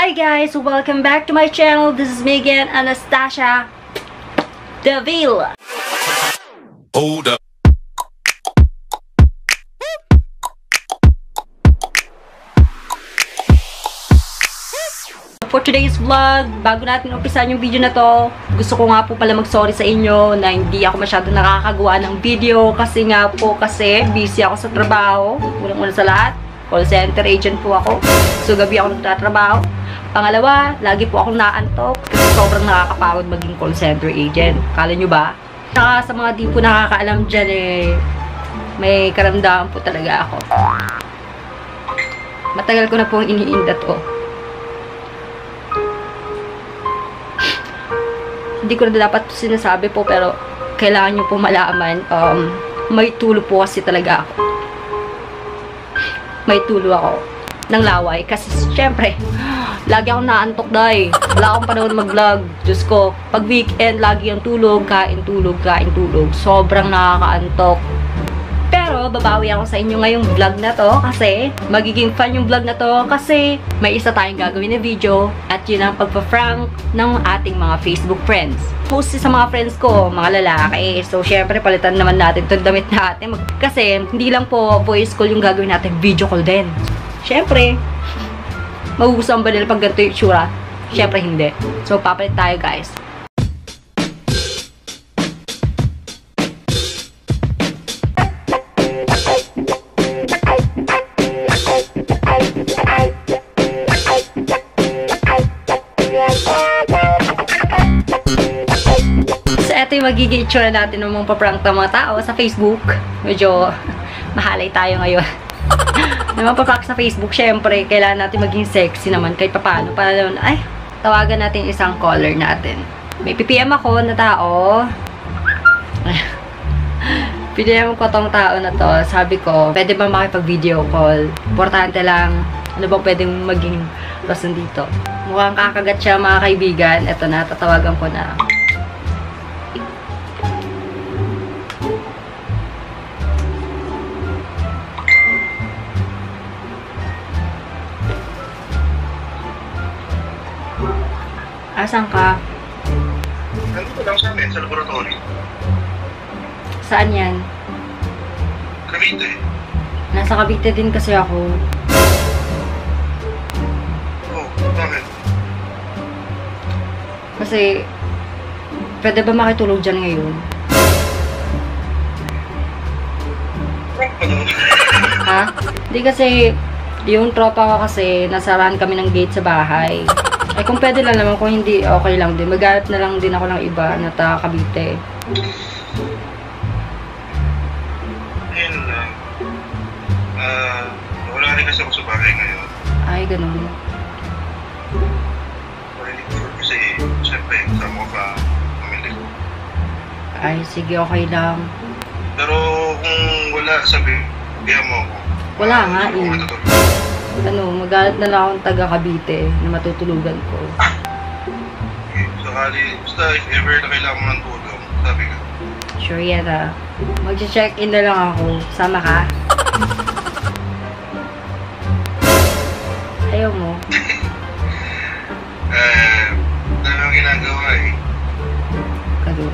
Hi guys! Welcome back to my channel. This is Megan Anastasia Deville. Hold up. For today's vlog, bago natin umpisan yung video na to, gusto ko nga po pala mag-sorry sa inyo na hindi ako masyado nakakagawa ng video kasi busy ako sa trabaho. Unang-una sa lahat, call center agent po ako. So gabi ako nagtatrabaho. Pangalawa, lagi po akong naantok kasi sobrang nakakapagod maging call center agent. Kala nyo ba? Saka sa mga di po nakakaalam dyan may karamdaman po talaga ako. Matagal ko na pong iniindat ko. Hindi ko na dapat sinasabi po pero kailangan nyo po malaman. May tulo po kasi talaga ako. May tulo ako ng laway kasi syempre lagi akong naantok dahil wala akong panahon mag-vlog. Diyos ko, pag weekend lagi ang tulog, kain tulog. Sobrang nakakaantok. Pero babawi ako sa inyo ngayong vlog na to kasi magiging fun yung vlog na to kasi may isa tayong gagawin na video at yun ang pagpa-prank ng ating mga Facebook friends. Mostly sa mga friends ko, mga lalaki. So syempre palitan naman natin itong damit natin kasi hindi lang po voice call yung gagawin natin, video call din. Syempre magugustuhan ba nila pag ganito yung itsura? Syempre hindi. So papalit tayo guys. Ito yung magiging itsura natin ng mga paprank ng mga tao sa Facebook. Medyo mahalay tayo ngayon. Ng mga paprank sa Facebook, syempre, kailangan natin maging sexy naman kahit paano. Para naman, ay, tawagan natin isang caller natin. May PPM ako na tao. PPM ko tong tao na to. Sabi ko, pwede ba makipag-video call? Importante lang, ano bang pwedeng maging rason dito? Mukhang kakagat siya mga kaibigan. Ito na, tatawagan ko na. Asan ka? Nandito lang sa amin, sa laboratory. Saan yan? Cavite. Nasa Cavite din kasi ako. Oh, bakit? Kasi, pwede ba makitulog dyan ngayon? Ano? Ha? Hindi kasi, yung tropa ko kasi, nasarahan kami ng gate sa bahay. Ay kung pwede lang naman, kung hindi, okay lang din. Maghanap na lang din ako ng iba na taga Cavite. Ayun lang. Wala rin kasi ako sa bahay ngayon. Ay, ganun. Hindi ko sure kasi, siyempre, kasama ko pa pamilya ko. Ay, sige, okay lang. Pero kung wala, sabihan mo ako. Wala nga Hindi ko eh. matutulog. Maghanap na lang akong taga Cavite na matutulugan ko. Okay, sakali, basta if ever na kailangan mo ng tulong, sabi ka. Sure yan ah. Mag-check-in na lang ako. Sama ka? Ayaw mo? Dami ang ginagawa eh. Ganun.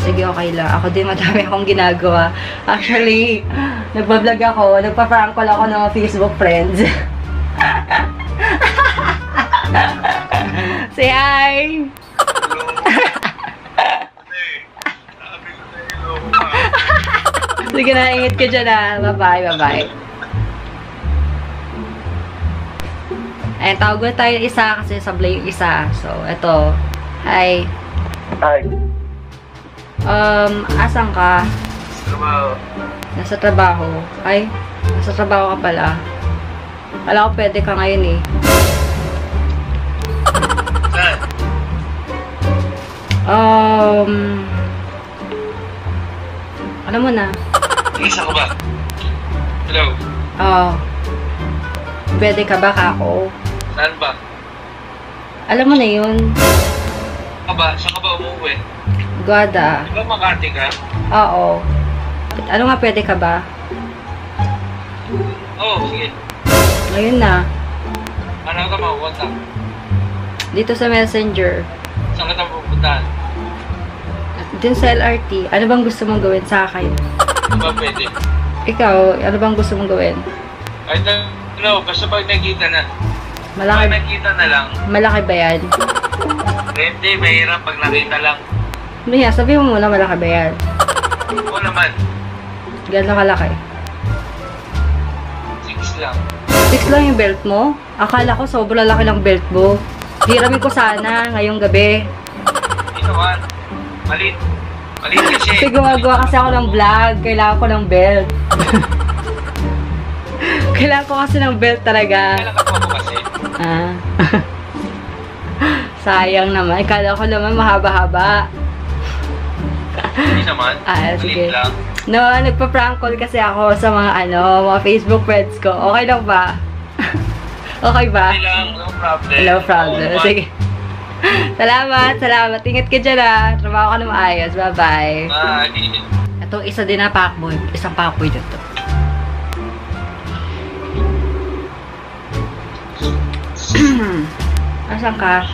Sige, okay lang. Ako din madami akong ginagawa. Actually, nagbablog ako, nagpa-prank call ako ng mga Facebook friends. Say hi! Sige na, ingat ka dyan ah. Bye-bye, bye-bye. Ayan, tawag na tayo ng isa kasi sablay yung isa. So, eto. Hi. Hi. Asan ka? Trabaho. Nasa trabaho. Ay, nasa trabaho ka pala. Wala ko pwede ka ngayon eh. Saan? Alam mo na. Isa ko ba? Hello? Pwede ka ba kako? Saan ba? Alam mo na yun. Saan ka ba umuwi? Guada. Di ba Makati ka? Oo. Ano nga pwede ka ba? Oo, sige. Ngayon na. Ano ka makukunta? Dito sa Messenger. Saan ka pupuntahan? Din sa LRT. Ano bang gusto mong gawin sa akin? Ano ba pwede? Ikaw, ano bang gusto mong gawin? Kahit ano, basta pag nakita na. Pag Malaki, nakita na lang. malaki ba yan? Hindi, mahirap pag nakita lang. Maya, sabi mo muna malaki ba yan? Oo naman. Gano'n kalaki? 6 lang. 6 lang yung belt mo? Akala ko sobrang laki ng belt mo. Hiramin ko sana ngayong gabi. Hindi naman. Malit. Malit kasi. Kasi gumagawa kasi ako ng vlog. Kailangan ko ng belt. Kailangan ko kasi ng belt talaga. Kailan ka po kasi? Ah. Sayang naman. Kala ko naman mahaba-haba. Hindi naman. Ah, sige. Malit lang. No, nagpa-prank call kasi ako sa mga Facebook friends ko. Okay lang ba? Okay ba? Hindi lang. No problem. No problem. Oo, Sige. Salamat, salamat. Ingat ka dyan ah. Trabaho ka na maayos. Bye-bye. Bye. Itong isa din na pakboy. Isang pakboy dito. Asan ka?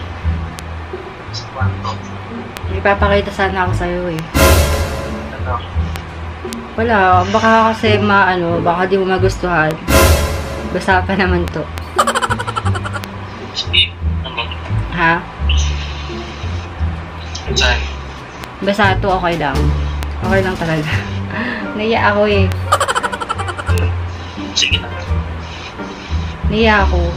Ipapakita sana ako sa'yo eh. Ano? Wala. Baka kasi baka di mo magustuhan. Basa pa naman to. Sige. Ano? Ha? Saan? Basta to, okay lang. Okay lang talaga. Naiya ako eh. Sige na. Naiya ako.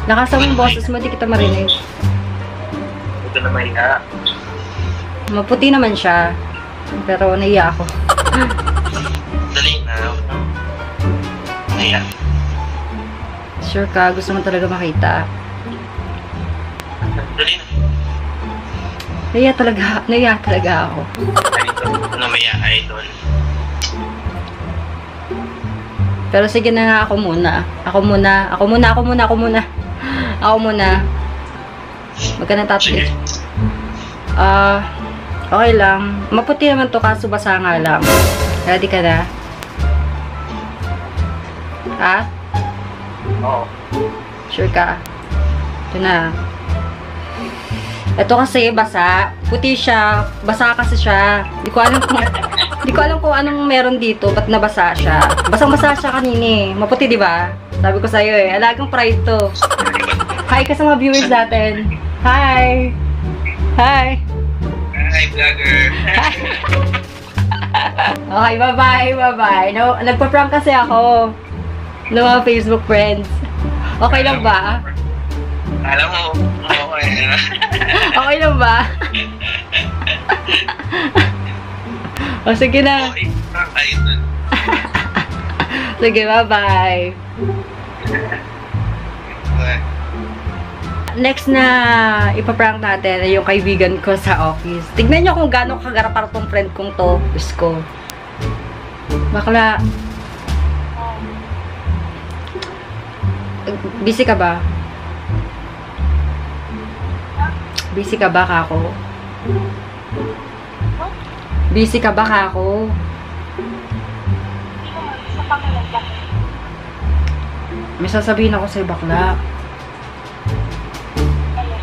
Lakas mo yung boses mo, di kita marinig. Ito na mahiya. Maputi naman siya. Pero naiya ako. Dali na. Mahiya. Sure ka, gusto mo talaga makita. Dali na. Naiya talaga ako. Idol. Ano mahiya? Idol. Pero sige na nga, ako muna. Huwag ka nang Sige. tatapit. Okay lang. Maputi naman to, kaso basa nga lang. Ready ka na? Ha? Oo. Sure ka? Ito na. Ito kasi basa. Puti siya. Basa kasi siya. Di ko alam kung anong meron dito. Ba't nabasa siya? Basang-basa siya kanina eh. Maputi, di ba? Sabi ko sa'yo eh. Alagang pride to. Hi ka sa mga viewers natin. Hi! Hi! Hi, vlogger. Okay, bye-bye. No, nagpa-prank kasi ako ng mga Facebook friends. Okay lang ba? Alam mo, okay. Okay lang ba? O, sige na. Okay, idol. Sige, bye-bye. Bye. Next na ipaprank natin ay yung kaibigan ko sa office. Tignan nyo kung gaano kagarapar tong friend kong to. Diyos ko. Bakla. Busy ka ba? Busy ka ba, kako? Busy ka ba, kako? May sasabihin ako sa'yo, bakla.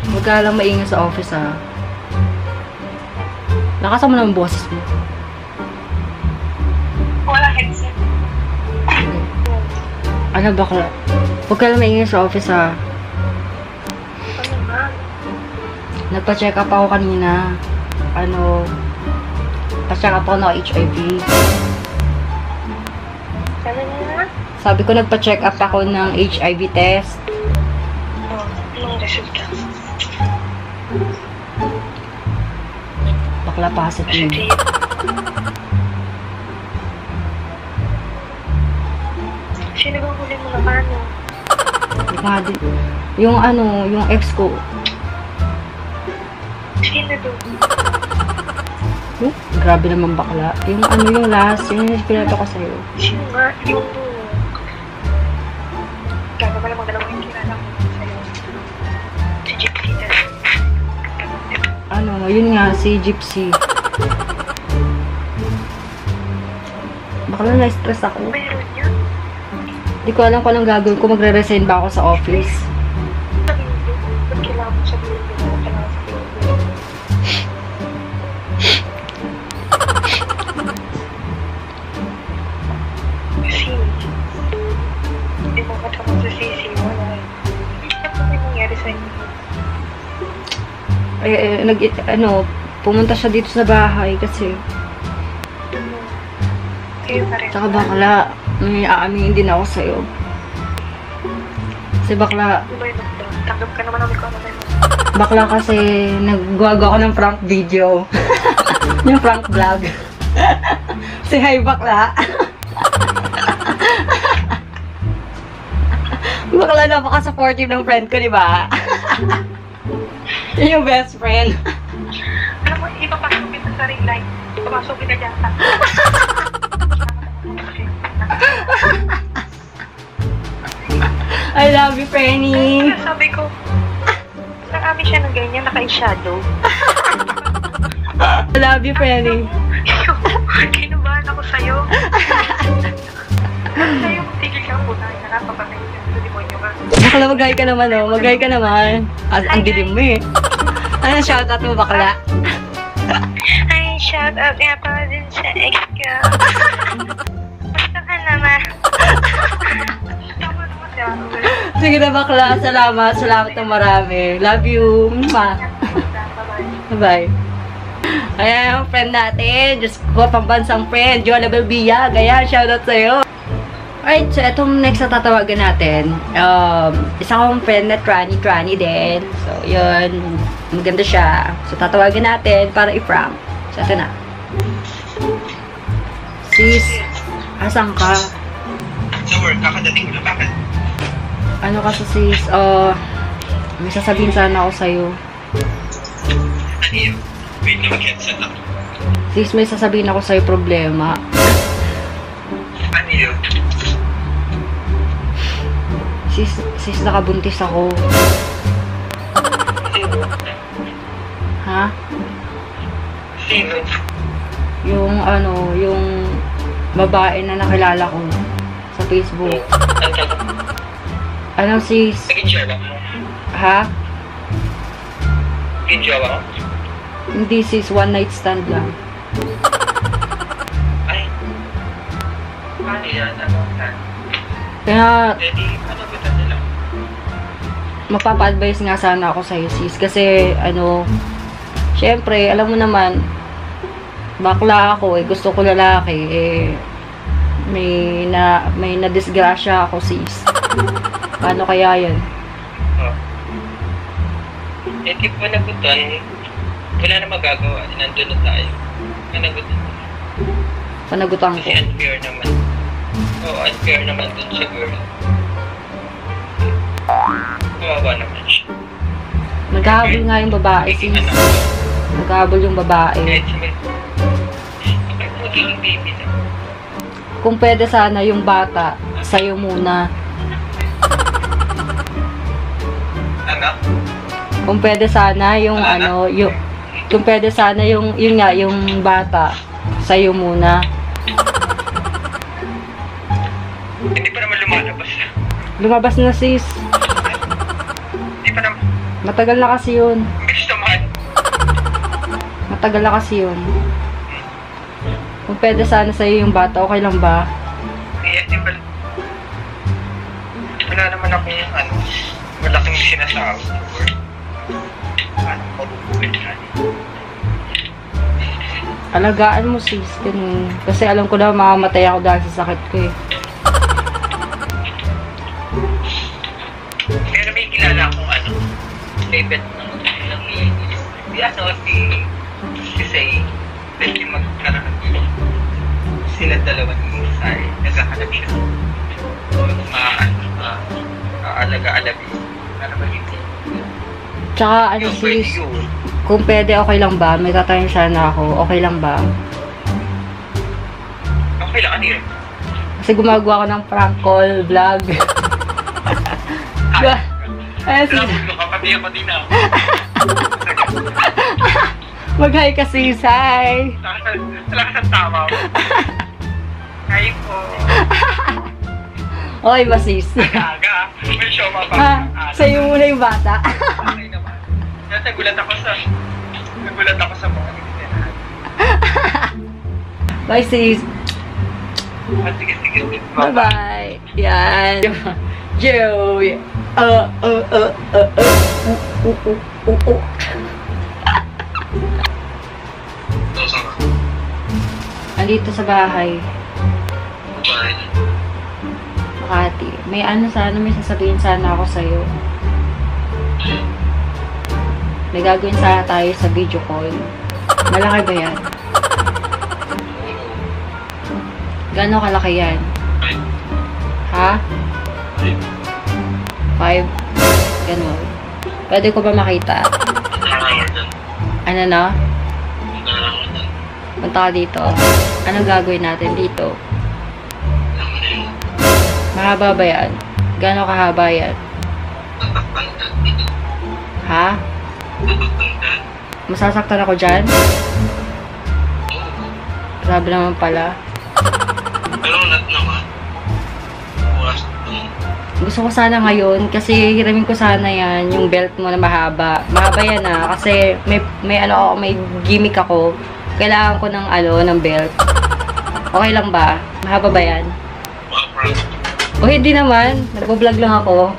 Huwag ka lang maingay sa office, ha. Lakasan mo naman boses mo. Wala headset. Ano, bakla? Huwag ka lang maingay sa office, ha. Ano ba? Nagpa-check up ako kanina. Pa-check up ako ng HIV. Ano na? Sabi ko, nagpa-check up ako ng HIV test. Oh, anong resulta? Bakla positive. Positive. Sino bang huli mo na paano? Hindi nga din. Yung ex ko. Sino doon? Oh, grabe naman bakla. Yung last, yung pinato ko sa'yo. Sino nga? Yung gaga pala magdalawang yung kilala ko sa'yo. Si Gypsy na. Yun nga, si Gypsy. Bakla na-stress ako. Mayroon niya? Hindi ko alam kung anong gagawin ko. Magre-resign ba ako sa office? Sabihin ko, ba't kailangan mo sabihin ko? Kailangan sabihin ko. Kasi, hindi mo katamang sa sisi, wala eh. Ano may nangyari sa inyo? Pumunta siya dito sa bahay kasi. Kayo na rin. Tsaka bakla, may aaminin din ako sa'yo. Kasi bakla, Ano ba yun? Tanggap ka naman namin kung ano ba yun. bakla kasi naggagawa ako ng prank video. Yung prank vlog. Say hi, bakla. Bakla, napaka-supportive ng friend ko, di ba? Yun yung best friend. Alam mo, ipapasok kita sa ring light. Ipapasok kita dyan sa... I love you, Frenny. Sabi ko, nag-ami siya ng ganyan, naka-shadow. I love you, Frenny. Kinubahan ako sa'yo. Sa'yo, tigil ka muna. Nakapapatay ka sa demonyo ka. Bakla, mag-hi ka naman, oh. Mag-hi ka naman. Ang dilim mo, eh. Ano, shoutout mo, bakla? Ay, shout out nga pa din sa ex ko. Basta ka naman. Tama naman siya. Sige na, bakla. Salamat. Salamat ng marami. Love you. Mwah. Bye-bye. Ayan, yung friend natin. Diyos ko, pambansang friend. Jola Belbia. Ayan, shoutout sa'yo. Alright, so itong next na tatawagan natin. Isa kong friend na Trani din. So, yun. Maganda siya. So, tatawagan natin para i-prank. So, ito na. Sis, asan ka? Sa work, kakadating ko na. Bakit? Ano ka sa sis? May sasabihin sana ako sa'yo. Ano yun? Wait na mag-headset ako. Sis, may sasabihin ako sa'yo problema. Ano yun? Sis, nakabuntis ako. Ha? Sino? Yung babae na nakilala ko sa Facebook. Ano sis? Naging jowa mo? Ha? Naging jowa mo? Hindi sis, one night stand lang. Ay. Paano yan? Ano? Kaya, Ready? Ano ba ito nila? magpapa-advise nga sana ako sa'yo sis. Kasi, syempre, alam mo naman, bakla ako gusto ko lalaki, may na-disgrasya ako sis. Paano kaya yan? Oh. Di ba nagutan? Wala na magagawa. Nandun na tayo. Nagutan. Panagutan ko. Kasi unfair naman. Oo, unfair naman dun sa girl. Kawawa naman siya. Naghahabol nga yung babae sis. Naghahabol yung babae. Kahit sa may... Bakit magiging baby na? Kung pwede sana yung bata, sa'yo muna. Anak? Kung pwede sana yung kung pwede sana yung bata, sa'yo muna. Hindi pa naman lumalabas. Lumabas na sis. Hindi pa naman. Matagal na kasi yun. Bilis naman. Matagal na kasi yun. Kung pwede sana sa'yo yung bata, okay lang ba? Hindi pala. Wala naman akong malaking sinasabi. Paano mabubuhay na? Alagaan mo sis, ganun. Kasi alam ko na mamamatay ako dahil sa sakit ko eh. Pero may kilala akong favorite ng si Say, pwede magkaroon sila dalawa ni Sai, nagkakalap siya. Aalaga-alabi. Ano ba yun? Tsaka ano sis, kung pwede okay lang ba? May tatanong sana ako, okay lang ba? Okay lang, ano yun? Kasi gumagawa ko ng prank call vlog. Diba? Ayan sis. Labot ko, kapati ako din ako. Mag-hi ka sis, hi! Talaga sa tama mo. Hi po. Okay ba, sis? Aga, may show pa Ha? Sa'yo muna yung bata. Okay naman. Nagulat ako sa mga nagtitirahan. Bye, sis. Sige. Bye-bye. Yan. Joey. Andito sa bahay. Makati. May sasabihin sana ako sa'yo. May gagawin sana tayo sa video call. Malaki ba yan? Gano'ng kalaki yan? Ha? 5? Gano'n. Pwede ko ba makita? Ano na? Punta ka dito. Anong gagawin natin dito? Mahaba ba yan? Gano'ng kahaba yan? Ha? Masasaktan ako dyan? Grabe naman pala. Gusto ko sana ngayon kasi hiramin ko sana yan yung belt mo na mahaba. Mahaba yan kasi may gimmick ako. Kailangan ko ng belt. Okay lang ba? Mahaba ba yan? O hindi naman. Nagbo-vlog lang ako.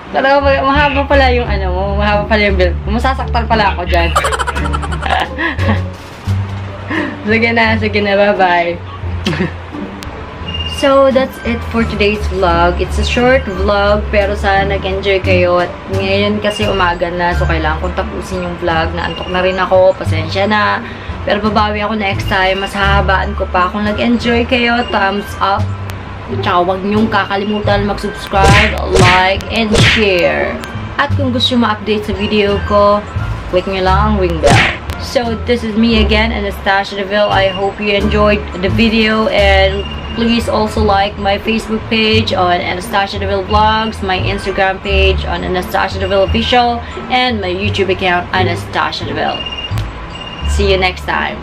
Talaga mahaba pala yung mahaba pala yung belt. Masasaktan pala ako dyan. Sige na, bye-bye. So, that's it for today's vlog. It's a short vlog, pero sana nag-enjoy kayo. At ngayon kasi umaga na, so kailangan kong tapusin yung vlog. Naantok na rin ako, pasensya na. Pero babawi ako next time. Mas hahabaan ko pa. Kung nag-enjoy kayo, thumbs up. Tsaka huwag niyong kakalimutan mag-subscribe, like, and share. At kung gusto ma-update sa video ko, click nyo lang ang ring bell. So, this is me again, Anastasia Deville. I hope you enjoyed the video, and please also like my Facebook page on Anastasia Deville Vlogs, my Instagram page on Anastasia Deville Official, and my YouTube account, Anastasia Deville. See you next time.